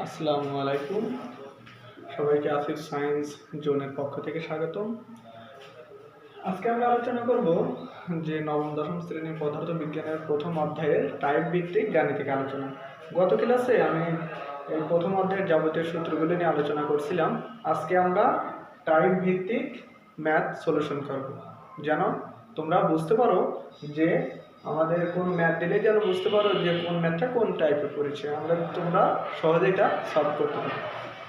আসসালামু আলাইকুম, সবাইকে আসিফ সায়েন্স জোনের পক্ষ থেকে স্বাগতম। আজকে আমরা আলোচনা করব যে নবম দশম শ্রেণীর পদার্থ বিজ্ঞানের প্রথম অধ্যায়ের টাইপ ভিত্তিক গাণিতিক আলোচনা। গত ক্লাসে আমি এই প্রথম অধ্যায়ের যাবতীয় সূত্রগুলো নিয়ে আলোচনা করছিলাম। আজকে আমরা টাইপ ভিত্তিক ম্যাথ সলিউশন করব, যেন তোমরা বুঝতে পারো যে আমাদের কোন ম্যাথ দিলে যেন বুঝতে পারো যে কোন ম্যাথটা কোন টাইপে পড়েছে, তোমরা সহজে এটা সলভ করতে পারো।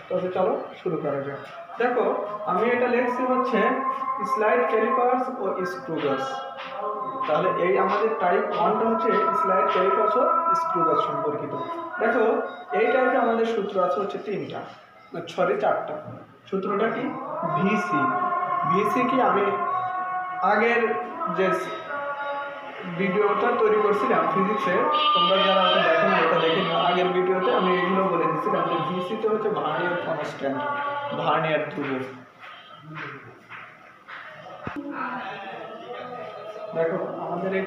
তবে চলো শুরু করা যাক। দেখো, আমি এটা লিখছি হচ্ছে স্লাইড ক্যালিপার্স ও স্ক্রুগাস। তাহলে এই আমাদের টাইপ 1টা হচ্ছে স্লাইড ক্যালিপার্স ও স্ক্রুগাস সম্পর্কিত। দেখো, এই টাইপে আমাদের সূত্র আছে হচ্ছে 4টা। সূত্রটা কি? ভিসি। ভিসি কি আমি আগের যে ভিডিওটা তৈরি করছিলাম ফিজিক্সে, তোমরা যারা ওটা দেখো না এটা দেখে নাও। আগের ভিডিওতে আমি এগুলো বলে দিচ্ছিলাম যে ভিসিতে হচ্ছে ভার্নিয়ার কনস্ট্যান্ট, ভার্নিয়ার ধ্রুবক। দেখো, আমাদের এই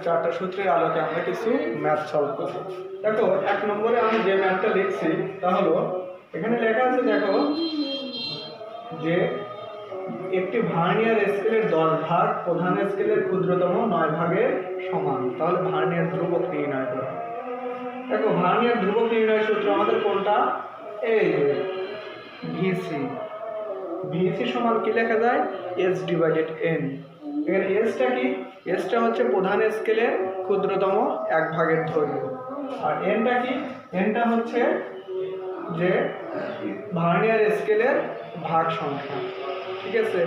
4টা সূত্রের আলোকে আমরা কিছু ম্যাথ সলভ করব। দেখো, 1 নম্বরে আমি যে ম্যাথটা লিখছি তা হলো, এখানে লেখা আছে দেখো যে একটি ভার্নিয়ার স্কেলের 10 ভাগ প্রধান স্কেলের ক্ষুদ্রতম 9 ভাগের সমান। তাহলে ভার্নিয়ার ধ্রুবক নির্ণয় করো। দেখো, ভার্নিয়ার ধ্রুবক নির্ণয় সূত্র আমাদের কোনটা? এই ভিসি। ভিসি সমান কি লেখা যায়? S divided N. এখানে এসটা কি? এসটা হচ্ছে প্রধান স্কেলের ক্ষুদ্রতম 1 ভাগের দৈর্ঘ্য। আর এনটা কি? এনটা হচ্ছে যে ভার্নিয়ার স্কেলের ভাগ সংখ্যা। ঠিক আছে,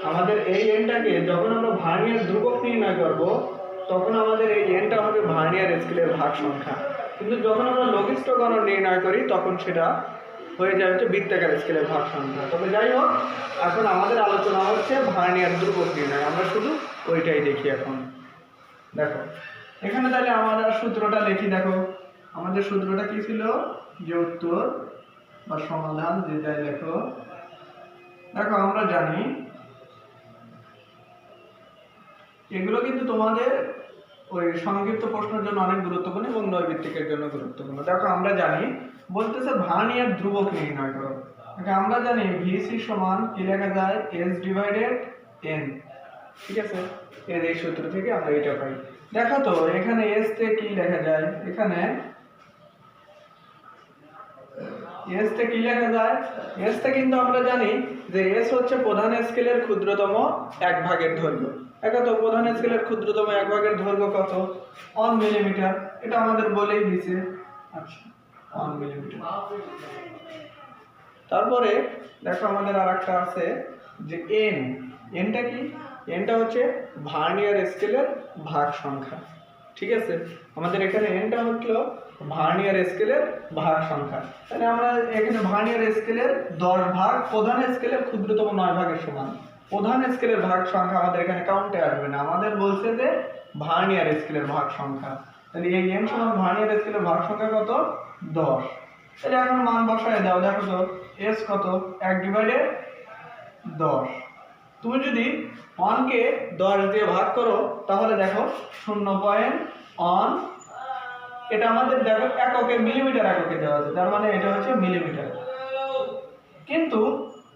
আমাদের এই এনটাকে যখন আমরা ভার্নিয়ার ধ্রুবক নির্ণয় করব তখন আমাদের এই এনটা হবে ভার্নিয়ার স্কেলের ভাগ সংখ্যা। কিন্তু যখন আমরা লঘিষ্ঠ গণন নির্ণয় করি তখন সেটা হয়ে যায় হচ্ছে বৃত্তাকার স্কেলের ভাগ সংখ্যা। তবে যাই হোক, এখন আমাদের আলোচনা হচ্ছে ভার্নিয়ার ধ্রুবক নির্ণয়। আমরা শুধু ওইটাই দেখি এখন। দেখো, এখানে তাহলে আমাদের সূত্রটা লিখি। দেখো, আমাদের সূত্রটা কি ছিল? যে উত্তর বা সমাধান যে যাই দেখো। দেখো, আমরা জানি এগুলো কিন্তু তোমাদের ওই সংক্ষিপ্ত প্রশ্নের জন্য অনেক গুরুত্বপূর্ণ এবং নৈর্ব্যক্তিকের জন্য গুরুত্বপূর্ণ। দেখো, আমরা জানি বলতেছে ভার্নিয়ার ধ্রুবক নির্ণয় করো। আমরা জানি ভিসি সমান কি লেখা যায়? S divided N. ঠিক আছে, এর এই সূত্র থেকে আমরা এটা পাই। দেখো তো, এখানে এস তে কি লেখা যায়? এখানে এস তে কি লেখা যায়? এস তে কিন্তু আমরা জানি যে এস হচ্ছে প্রধান স্কেলের ক্ষুদ্রতম 1 ভাগের দৈর্ঘ্য। দেখো তো, প্রধান স্কেলের ক্ষুদ্রতম 1 ভাগের দৈর্ঘ্য কত? 1 মিলিমিটার। এটা আমাদের বলেই দিয়েছে। আচ্ছা, 1 মিলিমিটার। তারপরে দেখো, আমাদের আরেকটা আছে যে এন। এনটা কি? এনটা হচ্ছে ভার্নিয়ার স্কেলের ভাগ সংখ্যা। ঠিক আছে, আমাদের এখানে এনটা হলো ভার্নিয়ার স্কেলের ভাগ সংখ্যা। তাহলে আমরা এখানে ভার্নিয়ার স্কেলের 10 ভাগ প্রধান স্কেলের ক্ষুদ্রতম 9 ভাগের সমান। প্রধান স্কেলের ভাগ সংখ্যা আমাদের এখানে কাউন্টে আসবে না, আমাদের বলছে যে ভার্নিয়ার স্কেলের ভাগ সংখ্যা। তাহলে এই এন সমান ভার্নিয়ার স্কেলের ভাগ সংখ্যা কত? 10। তাহলে এখন মান বসায় দাও। দেখো তো, এস কত? 1 ডিভাইডেড 10। তুমি যদি 1 কে 10 দিয়ে ভাগ করো তাহলে দেখো 0.1। এটা আমাদের দেখো এককে মিলিমিটার এককে দেওয়া আছে, তার মানে এটা হচ্ছে মিলিমিটার। কিন্তু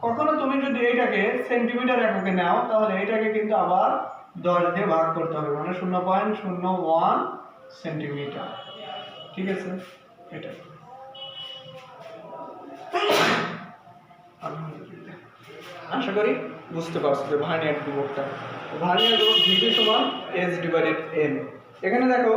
কখনো তুমি যদি এটাকে সেন্টিমিটার এককে নাও তাহলে এটাকে কিন্তু আবার 10 দিয়ে ভাগ করতে হবে, মানে 0.01 সেন্টিমিটার। ঠিক আছে, এটা আশা করি বুঝতে পারছো যে ভার্নিয়ার ধ্রুবকটা। ভার্নিয়ার ধ্রুবক ভিসি সমান এস ডিভাইডেড এন। এখানে দেখো,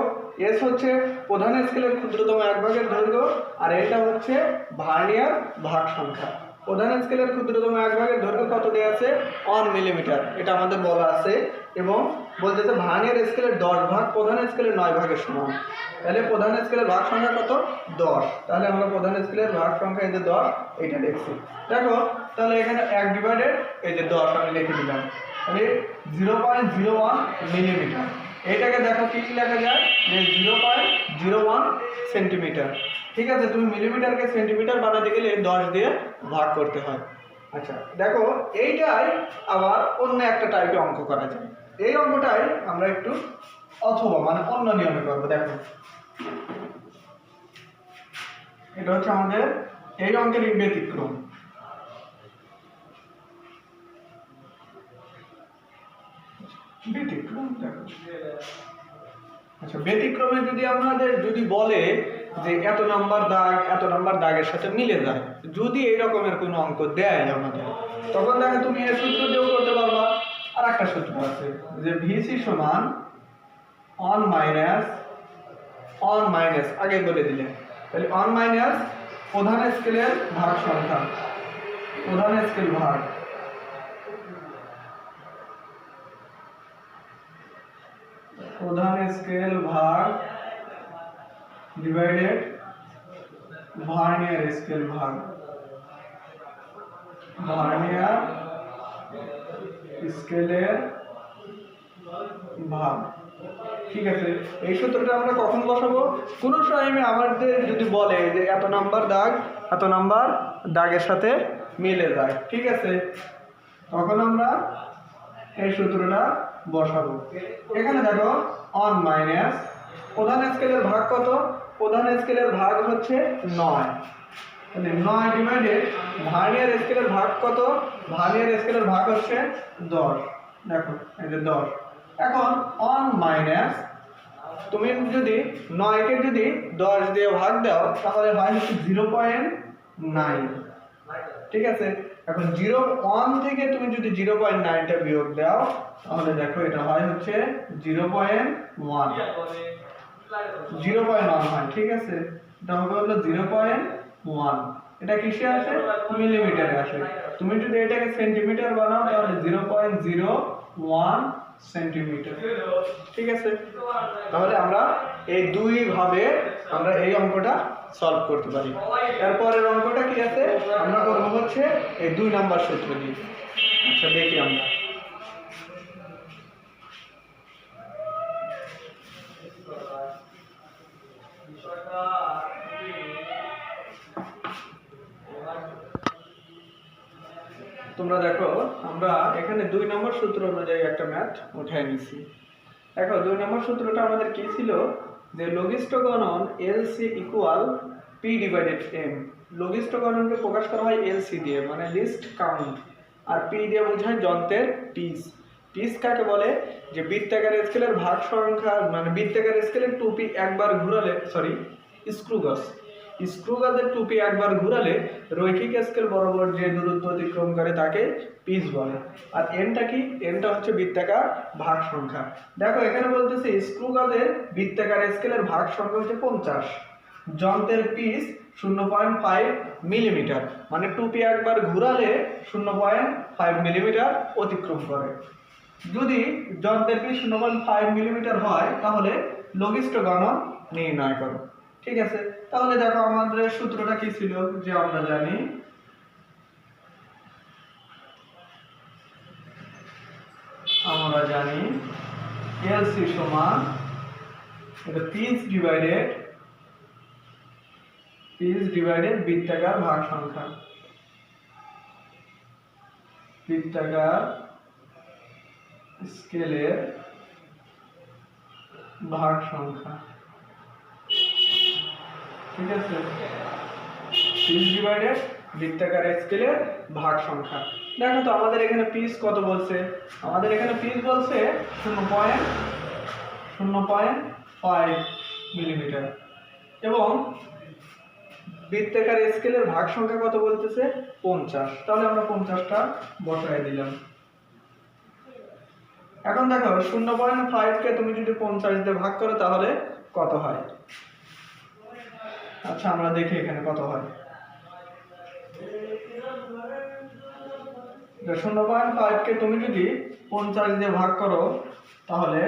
এস হচ্ছে প্রধান স্কেলের ক্ষুদ্রতম 1 ভাগের দৈর্ঘ্য, আর এটা হচ্ছে ভার্নিয়ার ভাগ সংখ্যা। প্রধান স্কেলের ক্ষুদ্রতম 1 ভাগের দৈর্ঘ্য কত দেওয়া আছে? 1 মিলিমিটার, এটা আমাদের বলা আছে। এবং বলতেছে ভার্নিয়ার স্কেলের 10 ভাগ প্রধান স্কেলের 9 ভাগের সমান। তাহলে প্রধান স্কেলের ভাগ সংখ্যা কত? 10। তাহলে আমরা প্রধান স্কেলের ভাগ সংখ্যা এই যে 10 এটা লিখছি। দেখো, তাহলে এখানে 1 ডিভাইডেড এই যে 10 আমি লিখে দিলাম। তাহলে 0.01 মিলিমিটার। এটাকে দেখো কি লেখা যায়? যে 0.01 সেন্টিমিটার। ঠিক আছে, তুমি মিলিমিটারকে সেন্টিমিটার বানাতে গেলে 10 দিয়ে ভাগ করতে হয়। আচ্ছা, দেখো, এইটাই আবার অন্য একটা টাইপে অঙ্ক করা যায়। এই অঙ্কটাই আমরা একটু অথবা মানে অন্য নিয়মে করবো। দেখো, এটা হচ্ছে আমাদের এই অঙ্কের ব্যতিক্রম। ব্যতিক্রম দেখো, আচ্ছা ব্যতিক্রমে যদি আমাদের যদি বলে যে এত নাম্বার দাগ এত নাম্বার দাগের সাথে মিলে যায়, যদি এই রকমের কোনো অঙ্ক দেয় আমাদের, তখন দেখো তুমি এর সূত্র দিয়েও করতে পারবা। আর একটা সূত্র আছে যে ভিসি সমান অন মাইনাস আগে বলে দিলে, তাহলে অন মাইনাস প্রধান স্কেলের ভাগ সংখ্যা, প্রধান স্কেল ভাগ প্রধান স্কেল ভাগ ডিভাইডেড ভার্নিয়ার স্কেল ভাগ, ভার্নিয়ার স্কেলের ভাগ। ঠিক আছে, এই সূত্রটা আমরা কখন বসাবো? কোনো টাইমে আমাদের যদি বলে যে এত নাম্বার দাগ এত নাম্বার দাগের সাথে মিলে যায়, ঠিক আছে, তখন আমরা এই সূত্রটা বসাবো। এখানে দেখো অন মাইনাস প্রধান স্কেলের ভাগ কত? প্রধান স্কেলের ভাগ হচ্ছে 9, মানে 9 ডিভাইডেড ভার্নিয়ার স্কেলের ভাগ কত? ভার্নিয়ার স্কেলের ভাগ হচ্ছে 10। দেখো এই যে 10। এখন অন মাইনাস তুমি যদি 9 কে যদি 10 দিয়ে ভাগ দাও তাহলে হয় হচ্ছে 0.9। ঠিক আছে, এখন 0.1 থেকে তুমি যদি 0.9টা বিয়োগ দাও তাহলে দেখো এটা হয় হচ্ছে 0.1, 0.1 হয়। ঠিক আছে, এটা হবে হলো 0.1। এটা কিসে আসে? মিলিমিটারে আসে। তুমি যদি এটাকে সেন্টিমিটার বানাও তাহলে 0.01 সেন্টিমিটার। ঠিক আছে, তাহলে আমরা এই দুই ভাবে আমরা এই অঙ্কটা সলভ করতে পারি। এরপরের অঙ্কটা কি আছে? আমরা করব হচ্ছে এই 2 নাম্বার সূত্র দিয়ে। আচ্ছা দেখি আমরা। তোমরা দেখো আমরা এখানে 2 নম্বর সূত্র অনুযায়ী একটা ম্যাথ উঠায় নিছি। দেখো 2 নম্বর সূত্রটা আমাদের কি ছিল? যে লঘিষ্ঠ গণন LC equal P divided M. লঘিষ্ঠ গণনকে প্রকাশ করা হয় এলসি দিয়ে, মানে লিস্ট কাউন্ট, আর পি দিয়ে বোঝায় যন্ত্রের পিস। পিস কাকে বলে? যে বৃত্তাকার স্কেলের ভাগ সংখ্যা, মানে বৃত্তাকার স্কেলের টুপি একবার ঘোরালে, সরি স্ক্রু গাজের টুপি একবার ঘোরালে রৈখিক স্কেল বরাবর যে দূরত্ব অতিক্রম করে তাকে পিস বলে। আর এনটা কি? এনটা হচ্ছে বৃত্তাকার ভাগ সংখ্যা। দেখো এখানে বলতেছে স্ক্রু গাজের বৃত্তাকার স্কেলের ভাগ সংখ্যা হচ্ছে 50, যন্ত্রের পিস 0.5 মিলিমিটার, মানে টুপি একবার ঘোরালে 0.5 মিলিমিটার অতিক্রম করে। যদি যন্ত্রের পিস 0.5 মিলিমিটার হয় তাহলে লঘিষ্ঠ গণন নির্ণয় করো। ঠিক আছে, তাহলে দেখো আমাদের সূত্রটা কি ছিল? যে আমরা জানি এলসি সমান এটা পিস ডিভাইডেড বৃত্তাকার ভাগ সংখ্যা, বৃত্তাকার স্কেলের ভাগ সংখ্যা। ঠিক আছে, পিস ডিভাইডেড বৃত্তাকার স্কেলের ভাগ সংখ্যা। দেখো তো আমাদের এখানে পিস কত বলছে? আমাদের এখানে পিস বলছে 0.5 মিলিমিটার, এবং বৃত্তাকার স্কেলের ভাগ সংখ্যা কত বলতেছে? 50। তাহলে আমরা 50টা বসায় দিলাম। এখন দেখো 0.5 কে তুমি যদি 50 দিয়ে ভাগ করো তাহলে কত হয়? আচ্ছা আমরা দেখি এখানে কত হয়। 0.5 কে তুমি যদি 50 দিয়ে ভাগ করো তাহলে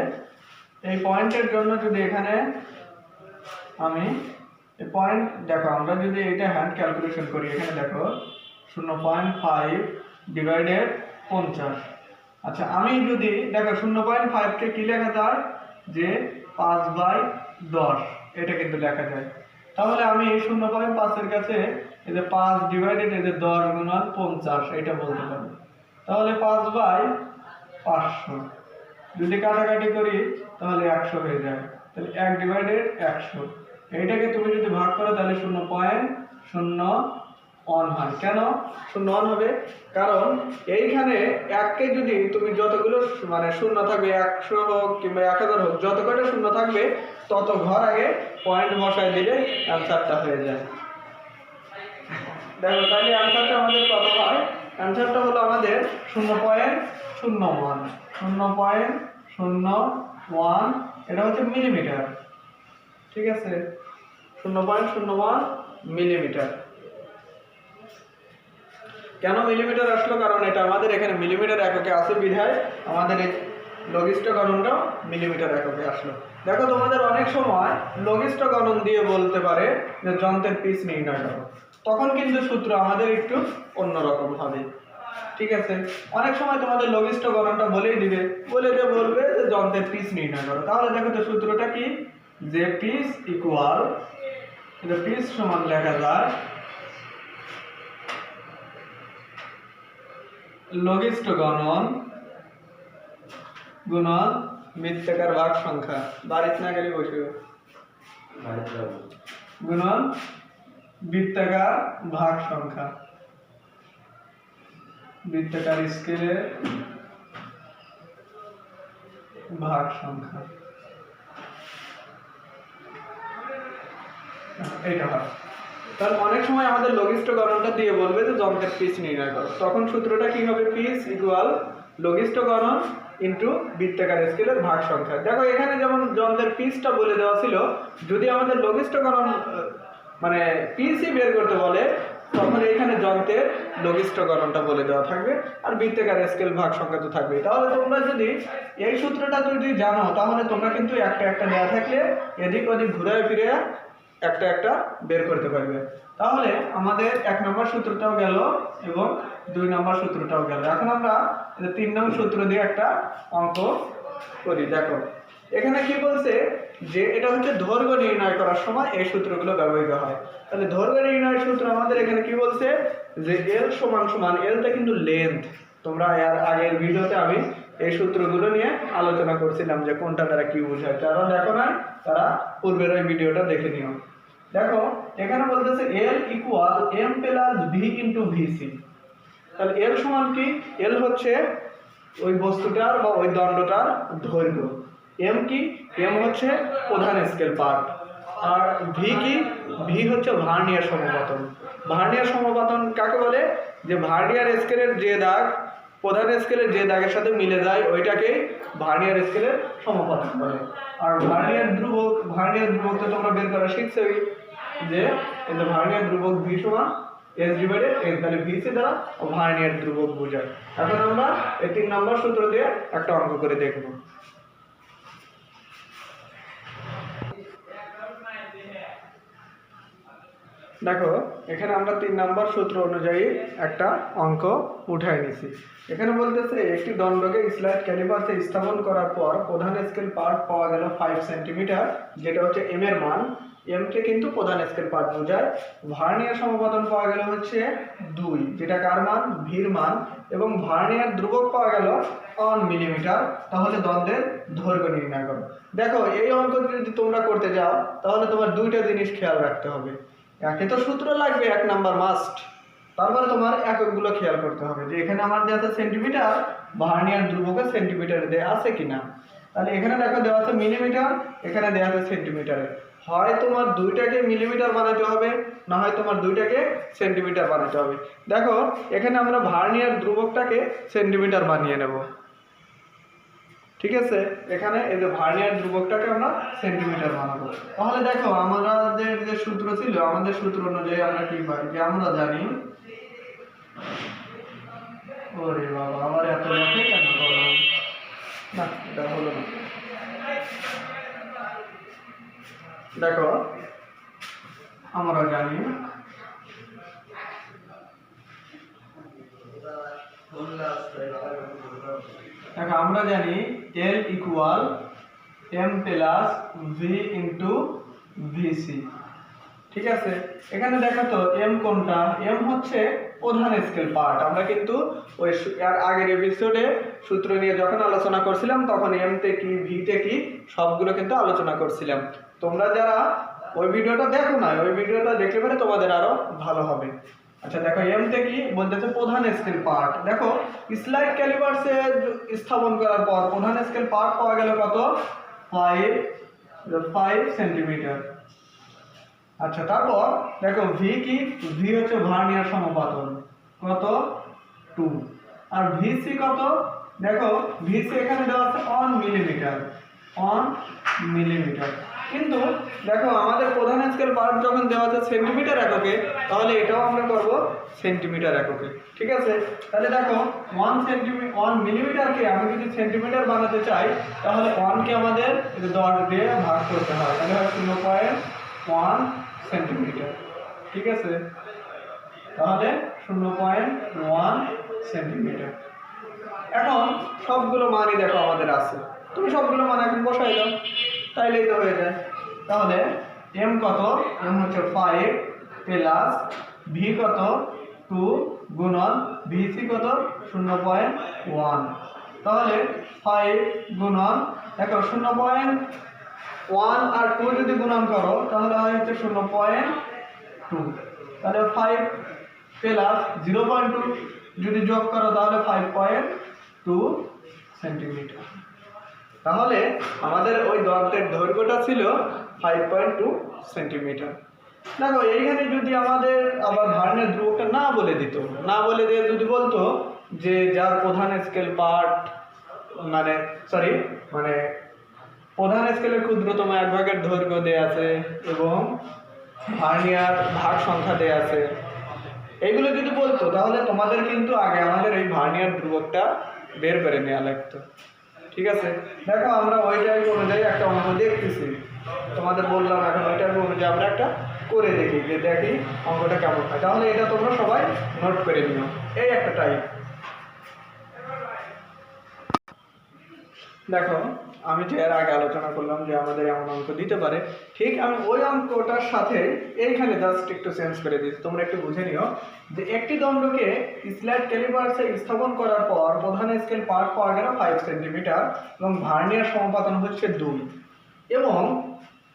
এই পয়েন্টের জন্য যদি এখানে আমি এই পয়েন্ট দেখো, আমরা যদি এটা হ্যান্ড ক্যালকুলেশন করি, এখানে দেখো 0.5 ডিভাইডেড 50। আচ্ছা আমি যদি দেখো 0.5 কে কি লেখা যায়? যে 5/10, এটা কিন্তু লেখা যায়। তাহলে আমি 0.5 এর কাছে এই যে 5 ডিভাইডেড এই যে 10 গুণন 50 এটা বলতে পারি। তাহলে 5/500 যদি কাটাকাটি করি তাহলে 100 হয়ে যায়। তাহলে 1 ডিভাইডেড 100, এইটাকে তুমি যদি ভাগ ভাগ করো তাহলে 0.01 হয়। কেন 0.1 হবে? কারণ এইখানে এককে যদি তুমি যতগুলো মানে শূন্য থাকবে, 100 হোক কিংবা 1000 হোক, যত কয়টা শূন্য থাকবে তত ঘর আগে পয়েন্ট বসায় দিলে অ্যান্সারটা হয়ে যায়। দেখো তাহলে অ্যান্সারটা আমাদের কত হয়? অ্যান্সারটা হলো আমাদের 0.01। 0.01 এটা হচ্ছে মিলিমিটার। ঠিক আছে, 0.01 মিলিমিটার। কেন মিলিমিটার আসলো? কারণ এটা আমাদের এখানে মিলিমিটার এককে আছে বিধায় আমাদের এই লঘিষ্ঠ গণনটাও মিলিমিটার এককে আসলো। দেখো তোমাদের অনেক সময় লঘিষ্ঠ গণন দিয়ে বলতে পারে যে যন্ত্রের পিচ নির্ণয় করো, তখন কিন্তু সূত্র আমাদের একটু অন্যরকম হবে। ঠিক আছে, অনেক সময় তোমাদের লঘিষ্ঠ গণনটা বলেই দিবে, বলে দিয়ে বলবে যে যন্ত্রের পিচ নির্ণয় করো। তাহলে দেখো তো সূত্রটা কি, যে পিচ ইকুয়াল, পিচ সমান লেখা যায় লঘিষ্ঠ গণন গুণন বৃত্তাকার ভাগ সংখ্যা, বাড়িতে না গেলে বসে গুণন বৃত্তাকার ভাগ সংখ্যা, বৃত্তাকার স্কেলের ভাগ সংখ্যা, এইটা হয়। তাহলে অনেক সময় আমাদের লঘিষ্ঠ গণনটা দিয়ে বলবে যে যন্ত্রের পিচ নির্ণয় করো, তখন সূত্রটা কি হবে? পিচ ইকুয়াল লঘিষ্ঠ গণন ইন্টু বৃত্তাকার স্কেলের ভাগ সংখ্যা। দেখো এখানে যেমন যন্ত্রের পিচটা বলে দেওয়া ছিল, যদি আমাদের লঘিষ্ঠ গণন মানে পিচই বের করতে বলে তখন এখানে যন্ত্রের লঘিষ্ঠ গণনটা বলে দেওয়া থাকবে, আর বৃত্তাকার স্কেল ভাগ সংখ্যা তো থাকবে। তাহলে তোমরা যদি এই সূত্রটা যদি জানো তাহলে তোমরা কিন্তু একটা একটা দেওয়া থাকলে এদিক ওদিক ঘুরে ফিরে একটা একটা বের করতে পারবে। তাহলে আমাদের 1 নম্বর সূত্রটাও গেল এবং 2 নম্বর সূত্রটাও গেল। এখন আমরা 3 নম্বর সূত্র দিয়ে একটা অঙ্ক করি। দেখো এখানে কি বলছে যে এটা হচ্ছে দৈর্ঘ্য নির্ণয় করার সময় এই সূত্রগুলো ব্যবহৃত হয়। তাহলে দৈর্ঘ্য নির্ণয়ের সূত্র আমাদের এখানে কি বলছে যে L সমান সমান, Lটা কিন্তু লেন্থ। তোমরা এর আগের ভিডিওতে আমি এই সূত্রগুলো নিয়ে আলোচনা করছিলাম যে কোনটা দ্বারা কি বোঝায়, যারা দেখো না তারা পূর্বের ওই ভিডিওটা দেখে নিও। দেখো এখানে বলতেছে L equal M plus V into VC। তাহলে L সমান কি? L হচ্ছে ওই বস্তুটার বা ওই দণ্ডটার দৈর্ঘ্য। M কি? M হচ্ছে প্রধান স্কেল পার্ট। আর V কি? V হচ্ছে ভার্নিয়ার সমপাতন। ভার্নিয়ার সমপাতন কাকে বলে? যে ভার্নিয়ার স্কেলের যে দাগ প্রধান স্কেলের যে দাগের সাথে মিলে যায় ওইটাকেই ভার্নিয়ার স্কেলের সমপাতন বলে। আর ভার্নিয়ার ধ্রুবক তো তোমরা বের করা শিখছোই, যে এই যে ভার্নিয়ার ধ্রুবক V সমান S ডিভাইডেড N, তাহলে VC দ্বারা ভার্নিয়ার ধ্রুবক বোঝায়। এখন আমরা এই 3 নম্বর সূত্র দিয়ে একটা অঙ্ক করে দেখব। দেখো এখানে আমরা 3 নম্বর সূত্র অনুযায়ী একটা অঙ্ক উঠাই নিছি। এখানে বলতেছে একটি দণ্ডকে স্লাইড ক্যালিপারে স্থাপন করার পর প্রধান স্কেল পার্ট পাওয়া গেল 5 সেন্টিমিটার, যেটা হচ্ছে M এর মান। M কে কিন্তু প্রধান স্কেল পার্ট বোঝায়। ভার্নিয়ার সমপাতন পাওয়া গেল হচ্ছে 2, যেটা কার মান? V এর মান। এবং ভার্নিয়ার ধ্রুবক পাওয়া গেল 1 মিলিমিটার। তাহলে দণ্ডের দৈর্ঘ্য নির্ণয় করো। দেখো এই অঙ্ক যদি তোমরা করতে যাও তাহলে তোমার দুইটা জিনিস খেয়াল রাখতে হবে। একে তো সূত্র লাগবে 1 নাম্বার মাস্ট, তারপরে তোমার এককগুলো খেয়াল করতে হবে যে এখানে আমার দেওয়া আছে সেন্টিমিটার, ভার্নিয়ার ধ্রুবকে সেন্টিমিটারে দেওয়া আছে কিনা। তাহলে এখানে দেখো দেওয়া আছে মিলিমিটার, এখানে দেওয়া আছে সেন্টিমিটারে। হয় তোমার দুইটাকে মিলিমিটার বানাতে হবে, না হয় তোমার দুইটাকে সেন্টিমিটার বানাতে হবে। দেখো এখানে আমরা ভার্নিয়ার ধ্রুবকটাকে সেন্টিমিটার বানিয়ে নেব। ঠিক আছে, এখানে এই যে ভার্নিয়ার ধ্রুবকটাকে আমরা সেন্টিমিটার বানাবো। তাহলে দেখো আমাদের যে সূত্র ছিল, আমাদের সূত্র অনুযায়ী আমরা কি পাই, যে আমরা জানি, ওরে বাবা আমার এত লেখে কেন বলো না, এটা হলো না। দেখো আমরা জানি দেখো আমরা জানি L equal M plus V into VC। ঠিক আছে, এখানে দেখো তো M কোনটা? M হচ্ছে প্রধান স্কেল পার্ট। আমরা কিন্তু ওই আগের এপিসোডে সূত্র নিয়ে যখন আলোচনা করছিলাম তখন M তে কি V তে কি সবগুলো কিন্তু আলোচনা করছিলাম। তোমরা যারা ওই ভিডিওটা দেখো না, ওই ভিডিওটা দেখলে পরে তোমাদের আরো ভালো হবে। আচ্ছা দেখো এমতে কি বলতেছে প্রধান স্কেল পার্ট। দেখো স্লাইড ক্যালিপার্সে স্থাপন করার পর প্রধান স্কেল পার্ট পাওয়া গেল কত 5 সেন্টিমিটার। আচ্ছা তারপর দেখো ভি কি, ভি হচ্ছে ভার্নিয়ার সমপাতন কত 2, আর ভিসি কত, দেখো ভিসি এখানে দেওয়া আছে 1 মিলিমিটার, 1 মিলিমিটার। কিন্তু দেখো আমাদের প্রধান স্কেল পার্ট যখন দেওয়া আছে সেন্টিমিটার এককে, তাহলে এটাও আমরা করব সেন্টিমিটার এককে, ঠিক আছে। তাহলে দেখো 1 মিলিমিটারকে আমি যদি সেন্টিমিটার বানাতে চাই, তাহলে 1 কে আমাদের 10 দিয়ে ভাগ করতে হয়, তাহলে হয় 0.1 সেন্টিমিটার, ঠিক আছে। তাহলে 0.1 সেন্টিমিটার। এখন সবগুলো মানই দেখো আমাদের আছে, তুমি সবগুলো মান এখন বসাই দাও, তাইলেই তো হয়ে যায়। তাহলে এম কত, এম হচ্ছে 5 প্লাস ভি কত 2 গুণন ভিসি কত 0.1, তাহলে 5 গুণন দেখো 0.1 আর 2 যদি গুণন করো তাহলে হয় হচ্ছে 0.2, তাহলে 5 প্লাস 0.2 যদি যোগ করো তাহলে 5.2 সেন্টিমিটার। তাহলে আমাদের ওই দন্তের দৈর্ঘ্যটা ছিল 5.2 সেন্টিমিটার। দেখো এইখানে যদি আমাদের আবার ভার্নিয়ার ধ্রুবকটা না বলে দিত, না বলে দিয়ে যদি বলতো যে যার প্রধান স্কেল পার্ট মানে প্রধান স্কেলের ক্ষুদ্রতম 1 ভাগের দৈর্ঘ্য দেয়া আছে এবং ভার্নিয়ার ভাগ সংখ্যা দেয়া আছে, এইগুলো যদি বলতো তাহলে তোমাদের কিন্তু আগে আমাদের এই ভার্নিয়ার ধ্রুবকটা বের করে নেওয়া লাগতো, ঠিক আছে। দেখো আমরা ওই টাইপ অনুযায়ী একটা অঙ্ক দেখতেছি, তোমাদের বললাম এখন ওই টাইপ অনুযায়ী আমরা একটা করে দেখি যে দেখি অঙ্কটা কেমন হয়। তাহলে এটা তোমরা সবাই নোট করে নিও, এই একটা টাইপ। দেখো আমি যে এর আগে আলোচনা করলাম যে আমাদের এমন অঙ্ক দিতে পারে, ঠিক আমি ওই অঙ্কটার সাথে এইখানে জাস্ট একটু চেঞ্জ করে দিচ্ছি, তোমরা একটু বুঝে নিও যে একটি দণ্ডকে স্লাইড ক্যালিপার্সে স্থাপন করার পর প্রধান স্কেল পার্ট পাওয়া গেল 5 সেন্টিমিটার এবং ভার্নিয়ার সমপাতন হচ্ছে 2 এবং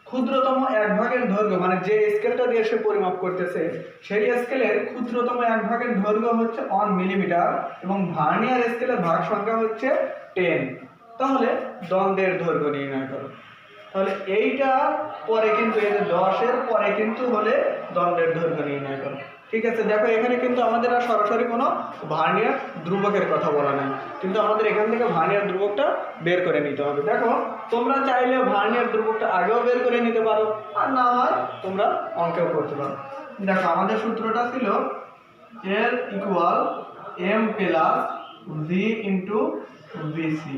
ক্ষুদ্রতম 1 ভাগের দৈর্ঘ্য মানে যে স্কেলটা দিয়ে সে পরিমাপ করতেছে সেই স্কেলের ক্ষুদ্রতম 1 ভাগের দৈর্ঘ্য হচ্ছে 1 মিলিমিটার এবং ভার্নিয়ার স্কেলের ভাগ সংখ্যা হচ্ছে 10। তাহলে দ্বন্দ্বের দৈর্ঘ্য নির্ণয় করো। তাহলে এইটা পরে কিন্তু এই যে 10-এর পরে কিন্তু হলে দ্বন্দ্বের দৈর্ঘ্য নির্ণয় করো, ঠিক আছে। দেখো এখানে কিন্তু আমাদের আর সরাসরি কোনো ভার্নিয়ার ধ্রুবকের কথা বলা নাই, কিন্তু আমাদের এখান থেকে ভার্নিয়ার ধ্রুবকটা বের করে নিতে হবে। দেখো তোমরা চাইলে ভার্নিয়ার ধ্রুবকটা আগেও বের করে নিতে পারো, আর না হয় তোমরা অঙ্কেও করতে পারো। দেখো আমাদের সূত্রটা ছিল L equal M plus V into VC.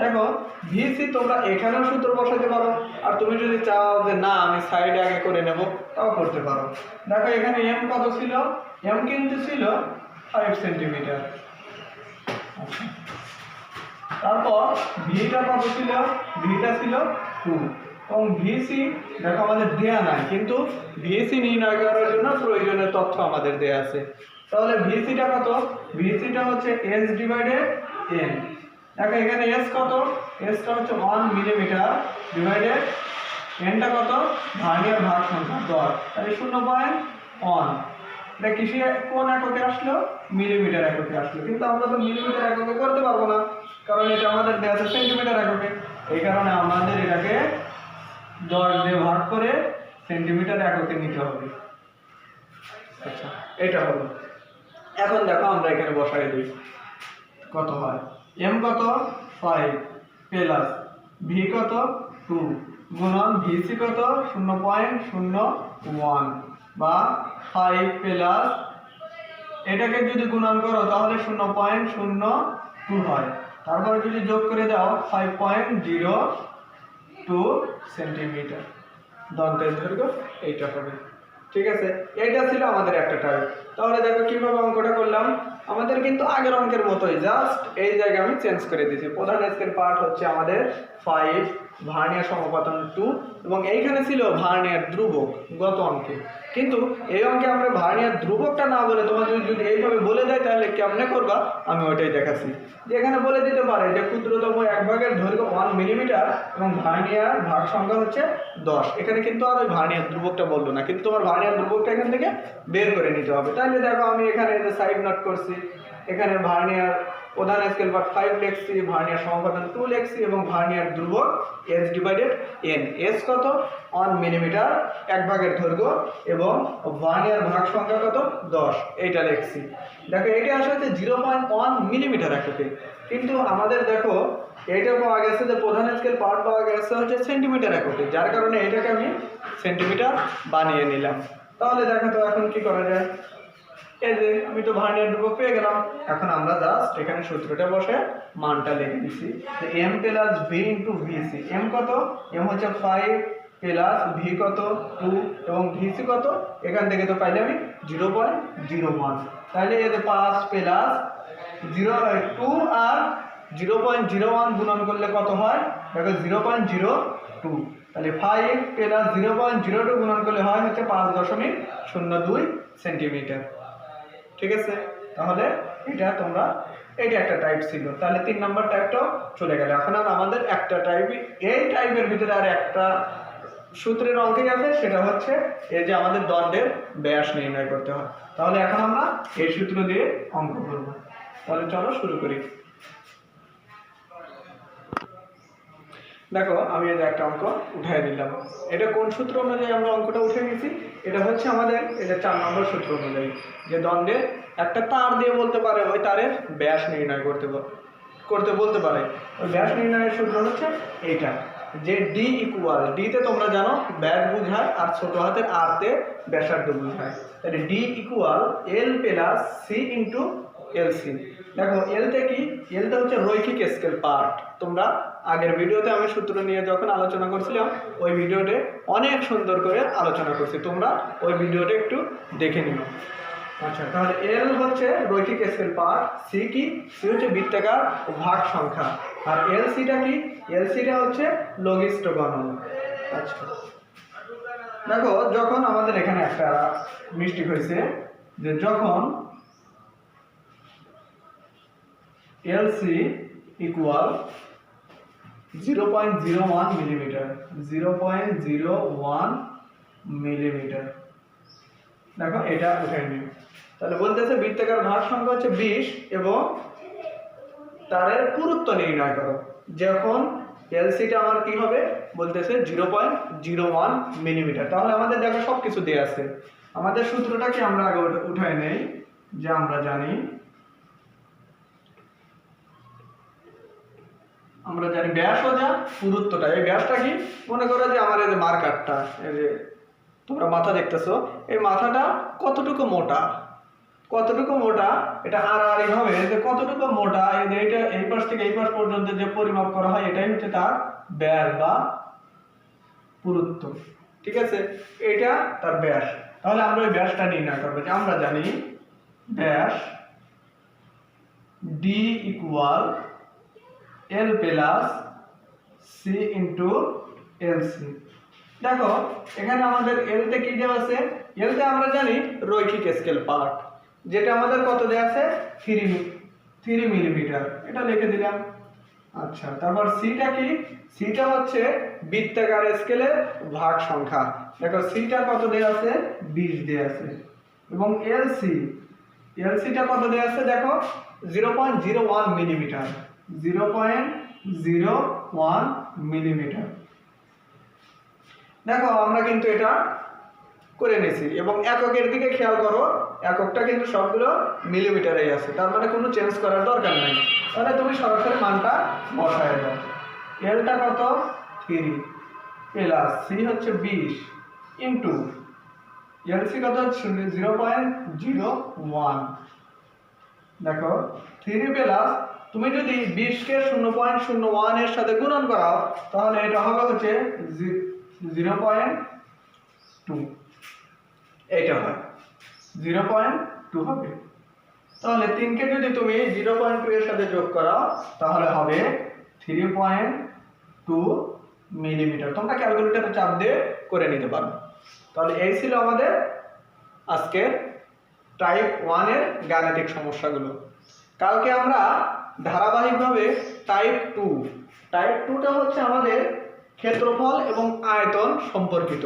দেখো ভিসি তোমরা এখানেও সূত্র বসাতে পারো, আর তুমি যদি চাও যে না আমি সাইডে আগে করে নেব তাও করতে পারো। দেখো এখানে এম কত ছিল, এম কিন্তু ছিল 5 সেন্টিমিটার। আচ্ছা তারপর ভিটা কত ছিল, ভিটা ছিল 2 এবং ভিসি দেখো আমাদের দেয়া নাই, কিন্তু ভিসি নির্ণয় করার জন্য প্রয়োজনীয় তথ্য আমাদের দেয়া আছে। তাহলে ভিসিটা কত, ভিসিটা হচ্ছে এস ডিভাইডেড এন। দেখো এখানে এস কত, এসটা হচ্ছে 1 মিলিমিটার ডিভাইডেড এনটা কত ভার্নিয়ার ভাগ সংখ্যা 10, তাহলে 0.1। এটা কিসে কোন এককে আসলো, মিলিমিটার এককে আসলো, কিন্তু আমরা তো মিলিমিটার এককে করতে পারবো না কারণ এটা আমাদের দেওয়া আছে সেন্টিমিটার এককে, এই কারণে আমাদের এটাকে 10 দিয়ে ভাগ করে সেন্টিমিটার এককে নিতে হবে। আচ্ছা এটা হলো। এখন দেখো আমরা এখানে বসাই দিই কত হয়, এম কত 5 প্লাস ভি কত 2 গুণন ভিসি কত 0.01 বা 5 প্লাস এটাকে যদি গুণন করো তাহলে 0.02 হয়, তারপর যদি যোগ করে দাও 5.02 সেন্টিমিটার। দন্তের দৈর্ঘ্য এইটা হবে, ঠিক আছে। এইটা ছিল আমাদের একটা টাইপ। তাহলে দেখো কিভাবে অঙ্কটা করলাম, আমাদের কিন্তু আগের অঙ্কের মতোই, জাস্ট এই জায়গায় আমি চেঞ্জ করে দিয়েছি। প্রধান স্কেল পার্ট হচ্ছে আমাদের 5 ভার্নিয়ার সমাপতন 2 এবং এইখানে ছিল ভার্নিয়ার ধ্রুবক গত অঙ্কে। কিন্তু এই অঙ্কে আমরা ভার্নিয়ার ধ্রুবকটা না বলে তোমাদের যদি এইভাবে বলে দেয় তাহলে কেমনে করবা আমি ওইটাই দেখাচ্ছি। যে এখানে বলে দিতে পারে যে ক্ষুদ্রতম এক ভাগের দৈর্ঘ্য 1 মিলিমিটার এবং ভার্নিয়ার ভাগ সংখ্যা হচ্ছে 10। এখানে কিন্তু আর ওই ভার্নিয়ার ধ্রুবকটা বললো না, কিন্তু তোমার ভার্নিয়ার ধ্রুবকটা এখান থেকে বের করে নিতে হবে। তাহলে দেখো আমি এখানে সাইড নোট করছি, এখানে ভার্নিয়ার প্রধান স্কেল পার্ট 5 লিখছি, ভার্নিয়ার সমাপতন 2 লিখছি এবং ভার্নিয়ার ধ্রুবক h/n। s কত 1 মিলিমিটার এক ভাগের দৈর্ঘ্য এবং ভার্নিয়ার ভাগ সংখ্যা কত 10 এইটা লিখছি। দেখো এটা আসলে 0.1 মিলিমিটার এককে, কিন্তু আমাদের দেখো এইটা পাওয়া গেছে যে প্রধান স্কেল পার্ট পাওয়া গেছে হচ্ছে সেন্টিমিটার এককে, যার কারণে এটাকে আমি সেন্টিমিটার বানিয়ে নিলাম। তাহলে দেখো তো এখন কি করা যায়। এই যে আমি তো ভার্নিয়ার ধ্রুবক পেয়ে গেলাম, এখন আমরা জাস্ট এখানে সূত্রটা বসে মানটা লিখে দিচ্ছি। m plus v into VC. m কত, m হচ্ছে 5 প্লাস v কত 2 এবং ভিসি কত এখান থেকে তো পাইলে আমি 0.01। তাহলে এই যে 5 প্লাস 2 আর 0.01 গুণন করলে কত হয় দেখো 0.02। তাহলে 5 প্লাস 0.02 গুণন করলে হয় হচ্ছে 5.02 সেন্টিমিটার। ঠিক আছে, তাহলে এটা তোমরা এটা একটা টাইপ ছিল, তাহলে 3 নম্বর টাইপটাও চলে গেল। এখন আর আমাদের একটা টাইপই, এই টাইপের ভিতরে আর একটা সূত্রের অঙ্কই আছে, সেটা হচ্ছে এই যে আমাদের দণ্ডের ব্যাস নির্ণয় করতে হয়। তাহলে এখন আমরা এই সূত্র দিয়ে অঙ্ক করব। তাহলে চলো শুরু করি। দেখো আমি এই যে একটা অঙ্ক উঠাই দিলাম। এটা কোন সূত্র অনুযায়ী আমরা অঙ্কটা উঠে গেছি, এটা হচ্ছে আমাদের এটা 4 নম্বর সূত্র অনুযায়ী, যে দণ্ডে একটা তার দিয়ে বলতে পারে ওই তারের ব্যাস নির্ণয় করতে বলতে পারে। ওই ব্যাস নির্ণয়ের সূত্র হচ্ছে এইটা, যে ডি ইকুয়াল, ডিতে তোমরা জানো ব্যাস বোঝায় আর ছোট হাতের আর তে ব্যাসার্ধ বোঝায়। তাহলে ডি ইকুয়াল এল প্লাস সি ইন্টু এলসি। দেখো এলতে কি, এলতে হচ্ছে রৈখিক স্কেল পার্ট। তোমরা আগের ভিডিওতে আমি সূত্র নিয়ে যখন আলোচনা করছিলাম ওই ভিডিওতে অনেক সুন্দর করে আলোচনা করছি, তোমরা ওই ভিডিওটা একটু দেখে নিও। আচ্ছা, তাহলে এল হচ্ছে রৈখিক স্কেল পার্ট, সি কি, সি হচ্ছে বৃত্তাকার ও ভাগ সংখ্যা, আর এলসিটা কি, এলসিটা হচ্ছে লঘিষ্ঠ গণন। আচ্ছা দেখো যখন আমাদের এখানে একটা মিস্টেক হয়েছে, যে যখন এলসি ইকুয়াল 0.01 মিলিমিটার, 0.01 মিলিমিটার, দেখো এটা উঠাই নিও। তাহলে বলতেছে বৃত্তাকার ভাগ সংখ্যা হচ্ছে 20 এবং তারের পুরুত্ব নির্ণয় করো। যখন এলসিটা আমার কি হবে বলতেছে 0.01 মিলিমিটার। তাহলে আমাদের দেখো সব কিছু দেওয়া আছে। আমাদের সূত্রটা কি আমরা আগে উঠাই নেই, যে আমরা জানি ব্যাস ও যা পুরুত্বটা। এই ব্যাসটা কি, মনে করো যে আমার এই যে মার্কারটা, এই যে তোমরা মাথা দেখতেছো, এই মাথাটা কতটুকু মোটা, এটা আড়াআড়ি ভাবে যে কতটুকু মোটা, এই যে এটা এই পাশ থেকে এই পাশ পর্যন্ত যে পরিমাপ করা হয় এটাই হচ্ছে তার ব্যাস বা পুরুত্ব। ঠিক আছে, এটা তার ব্যাস। তাহলে আমরা ওই ব্যাসটা নির্ণয় করবো, যে আমরা জানি ব্যাস ডি ইকুয়াল এল প্লাস সি ইন্টু এলসি। দেখো এখানে আমাদের এলতে কি দেওয়া আছে, এলতে আমরা জানি রৈখিক স্কেল পার্ট, যেটা আমাদের কত দেওয়া আছে 3 মিলিমিটার, এটা লিখে দিলাম। আচ্ছা, তারপর সিটা কি, সিটা হচ্ছে বৃত্তাকার স্কেলের ভাগ সংখ্যা। দেখো সিটা কত দেওয়া আছে 20 দেওয়া আছে, এবং এলসিটা কত দেওয়া আছে দেখো 0.01 মিলিমিটার, 0.01 মিলিমিটার। দেখো আমরা কিন্তু এটা করে নিয়েছি, এবং এককের দিকে খেয়াল করো, এককটা কিন্তু সবগুলো মিলিমিটারেই আছে, তার মানে কোনো চেঞ্জ করার দরকার নাই। তাহলে তুমি সরাসরি মানটা বসায় দাও। এলটা কত 3 প্লাস সি হচ্ছে 20 ইন্টু এলসি কত 0.01। দেখো 3 প্লাস, তুমি যদি 20 কে 0.01 এর সাথে গুণন করাও তাহলে এটা হবে হচ্ছে 0.2, এইটা হয় 0.2 হবে। তাহলে 3 কে যদি তুমি 0.2 এর সাথে যোগ করাও তাহলে হবে 3.2 মিলিমিটার। তোমরা ক্যালকুলেটরে চাপ দিয়ে করে নিতে পারো। তাহলে এই ছিল আমাদের আজকের টাইপ 1 এর গাণিতিক সমস্যাগুলো। কালকে আমরা ধারাবাহিকভাবে টাইপ 2, টাইপ 2টা হচ্ছে আমাদের ক্ষেত্রফল এবং আয়তন সম্পর্কিত।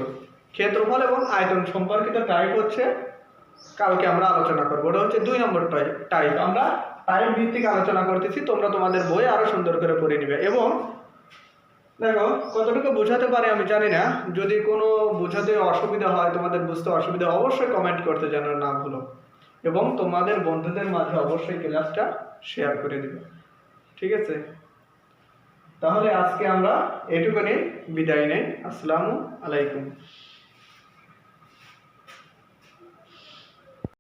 ক্ষেত্রফল এবং আয়তন সম্পর্কিত টাইপ হচ্ছে কালকে আমরা আলোচনা করব। ওটা হচ্ছে 2 নম্বর টাইপ। আমরা টাইপ ভিত্তিক আলোচনা করতেছি, তোমরা তোমাদের বই আরো সুন্দর করে পড়ে নিবে। এবং দেখো কতটুকু বোঝাতে পারে আমি জানি না, যদি কোনো বোঝাতে অসুবিধা হয়, তোমাদের বুঝতে অসুবিধা, অবশ্যই কমেন্ট করতে যেন না ভুলো, এবং তোমাদের বন্ধুদের মাঝে অবশ্যই ক্লাসটা শেয়ার করে দিবে। ঠিক আছে, তাহলে আজকে আমরা এটুকুনি বিদায় নেই। আসসালামু আলাইকুম।